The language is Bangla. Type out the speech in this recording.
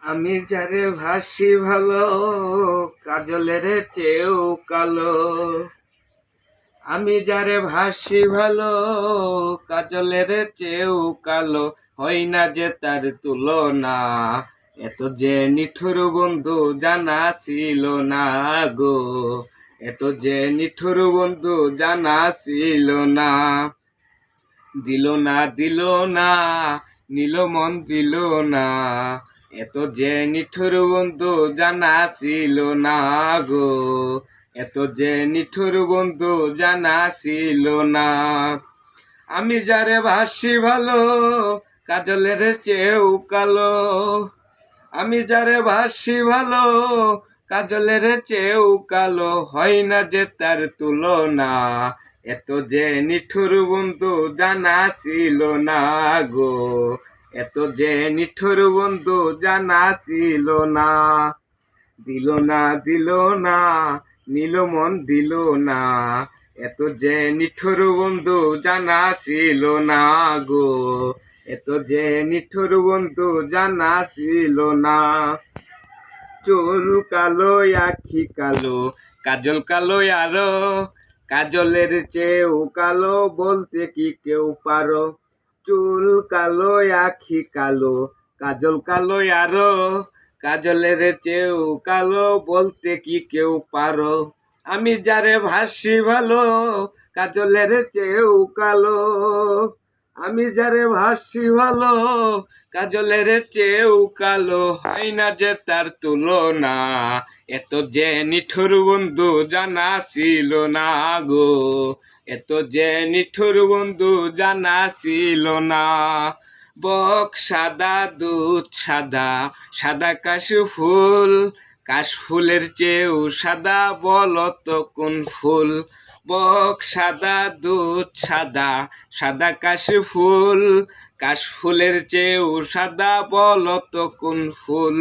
আমি যারে ভাসি ভালো, কাজলের চেয়েও কালো। আমি যারে ভাসি ভালো, কাজলের চেয়েও কালো। হয় না যে তার তুলনা, এত যে নিঠুর বন্ধু জানা ছিল না গো। এত যে নিঠুর বন্ধু জানা ছিল না। দিল না দিল না, নিল মন দিল না। এত যে নিঠুর বন্ধু জানা ছিল না গো। এত যে নিঠুর বন্ধু জানা ছিল না। আমি যারে ভাসি ভালো, কাজলের চেয়েও কালো। আমি যারে ভাসি ভালো, কাজলের চেয়েও কালো। হয় না যে তার তুলনা, এত যে নিঠুর বন্ধু জানা ছিল না গো। এত যে নিঠুর বন্ধু জানা ছিল না। দিল না দিল না, নিল মন দিল না। এত যে নিঠুর বন্ধু জানা ছিল না গো। এত যে নিঠুর বন্ধু জানা ছিল না। চুল কালো আখি কালো, কাজল কালো আরো। কাজলের চেয়েও কালো বলতে কি কেউ পারো। চুল কালো আখি কালো, কাজল কালো আরো। কাজলের চেয়েও কালো বলতে কি কেউ পারো। আমি যারে ভাসি ভালো, কাজলের চেয়েও কালো। আমি যারে ভাসি ভালো, কাজলের চেয়েও কালো। হয় না যে তার তুলনা, এত যে নিঠুর বন্ধু জানা ছিল না গো। এত যে নিঠুর বন্ধু জানা ছিল না। বক সাদা দুধ সাদা, সাদা কাশফুল। কাশফুলের চেয়েও সাদা বলতো কোন ফুল। বক সাদা দুধ সাদা, সাদা কাশফুল। কাশফুলের চেয়েও সাদা বলতো কোন ফুল।